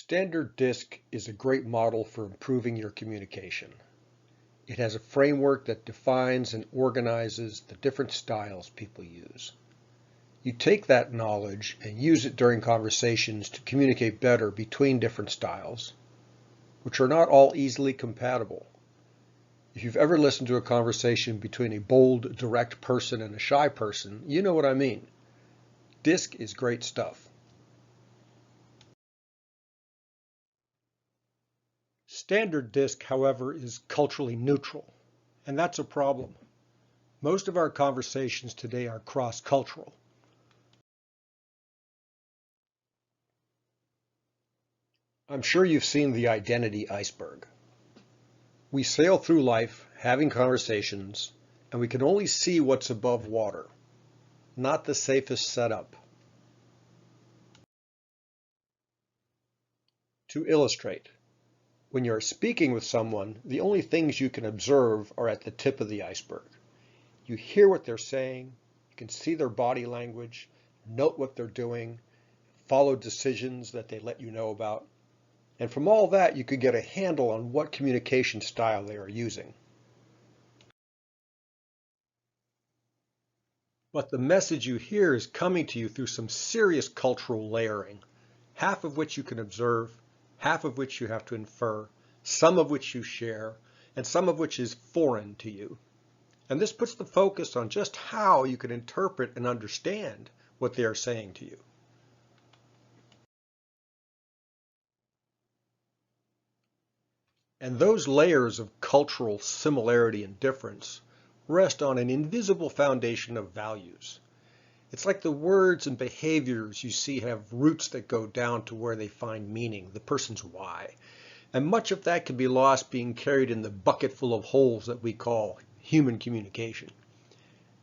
Standard Disk is a great model for improving your communication. It has a framework that defines and organizes the different styles people use. You take that knowledge and use it during conversations to communicate better between different styles, which are not all easily compatible. If you've ever listened to a conversation between a bold, direct person and a shy person, you know what I mean. Disk is great stuff. Standard Disk, however, is culturally neutral, and that's a problem. Most of our conversations today are cross-cultural. I'm sure you've seen the identity iceberg. We sail through life having conversations, and we can only see what's above water, not the safest setup. To illustrate, when you're speaking with someone, the only things you can observe are at the tip of the iceberg. You hear what they're saying, you can see their body language, note what they're doing, follow decisions that they let you know about. And from all that, you could get a handle on what communication style they are using. But the message you hear is coming to you through some serious cultural layering, half of which you can observe, half of which you have to infer, some of which you share, and some of which is foreign to you. And this puts the focus on just how you can interpret and understand what they are saying to you. And those layers of cultural similarity and difference rest on an invisible foundation of values. It's like the words and behaviors you see have roots that go down to where they find meaning, the person's why. And much of that can be lost being carried in the bucket full of holes that we call human communication.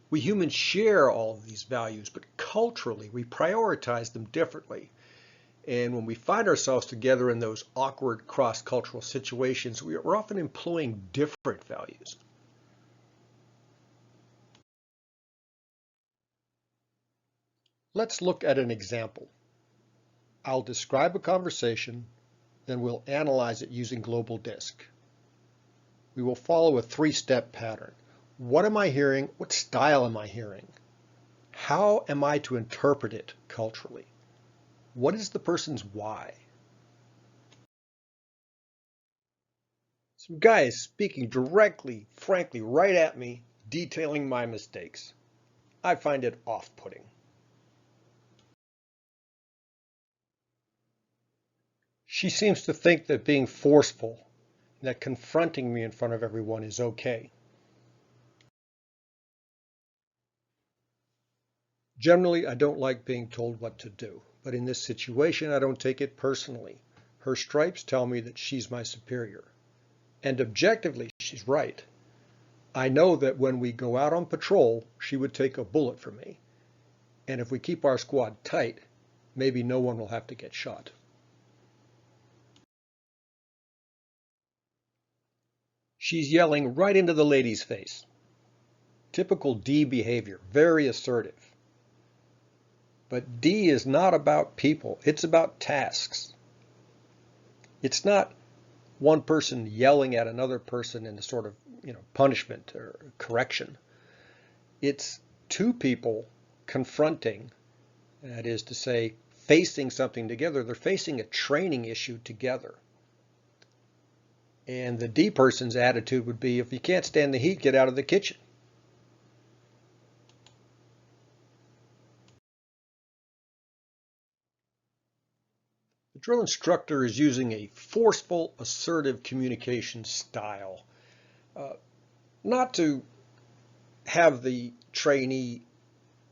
We humans share all of these values, but culturally we prioritize them differently. And when we find ourselves together in those awkward cross-cultural situations, we're often employing different values. Let's look at an example. I'll describe a conversation, then we'll analyze it using Global Disk. We will follow a three-step pattern. What am I hearing? What style am I hearing? How am I to interpret it culturally? What is the person's why? Some guy is speaking directly, frankly, right at me, detailing my mistakes. I find it off-putting. She seems to think that being forceful, that confronting me in front of everyone is okay. Generally, I don't like being told what to do, but in this situation, I don't take it personally. Her stripes tell me that she's my superior. And objectively, she's right. I know that when we go out on patrol, she would take a bullet for me. And if we keep our squad tight, maybe no one will have to get shot. She's yelling right into the lady's face. Typical D behavior, very assertive. But D is not about people, it's about tasks. It's not one person yelling at another person in a sort of, punishment or correction. It's two people confronting, that is to say, facing something together. They're facing a training issue together. And the D person's attitude would be, if you can't stand the heat, get out of the kitchen. The drill instructor is using a forceful, assertive communication style, not to have the trainee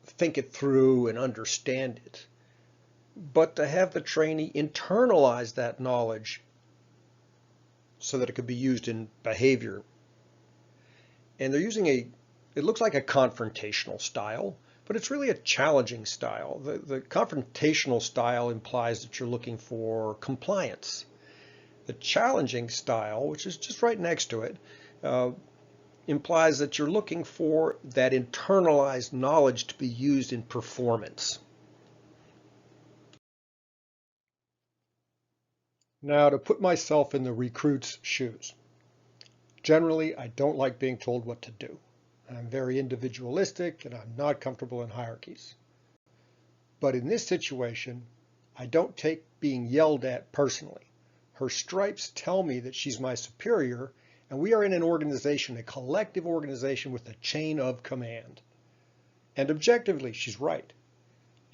think it through and understand it, but to have the trainee internalize that knowledge so that it could be used in behavior. And they're using it looks like a confrontational style, but it's really a challenging style. The confrontational style implies that you're looking for compliance. The challenging style, which is just right next to it, implies that you're looking for that internalized knowledge to be used in performance. Now, to put myself in the recruit's shoes. Generally, I don't like being told what to do. I'm very individualistic and I'm not comfortable in hierarchies. But in this situation, I don't take being yelled at personally. Her stripes tell me that she's my superior, and we are in an organization, a collective organization with a chain of command. And objectively, she's right.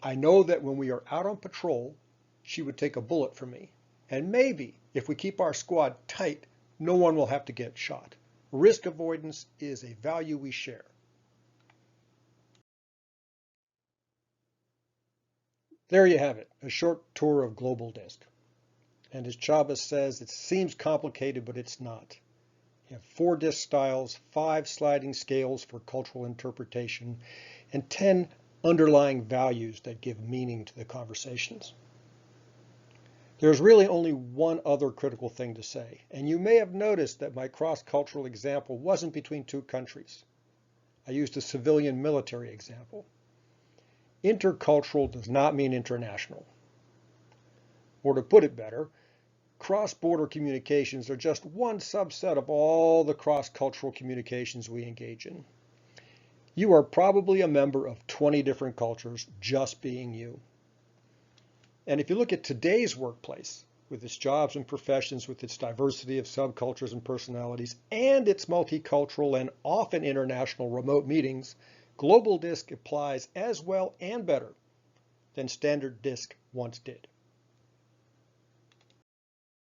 I know that when we are out on patrol, she would take a bullet for me. And maybe, if we keep our squad tight, no one will have to get shot. Risk avoidance is a value we share. There you have it, a short tour of Global Disc. And as Chavez says, it seems complicated, but it's not. You have 4 disc styles, 5 sliding scales for cultural interpretation, and 10 underlying values that give meaning to the conversations. There's really only one other critical thing to say, and you may have noticed that my cross-cultural example wasn't between 2 countries. I used a civilian military example. Intercultural does not mean international. Or to put it better, cross-border communications are just one subset of all the cross-cultural communications we engage in. You are probably a member of 20 different cultures just being you. And if you look at today's workplace, with its jobs and professions, with its diversity of subcultures and personalities, and its multicultural and often international remote meetings, Global Disc applies as well and better than standard disc once did.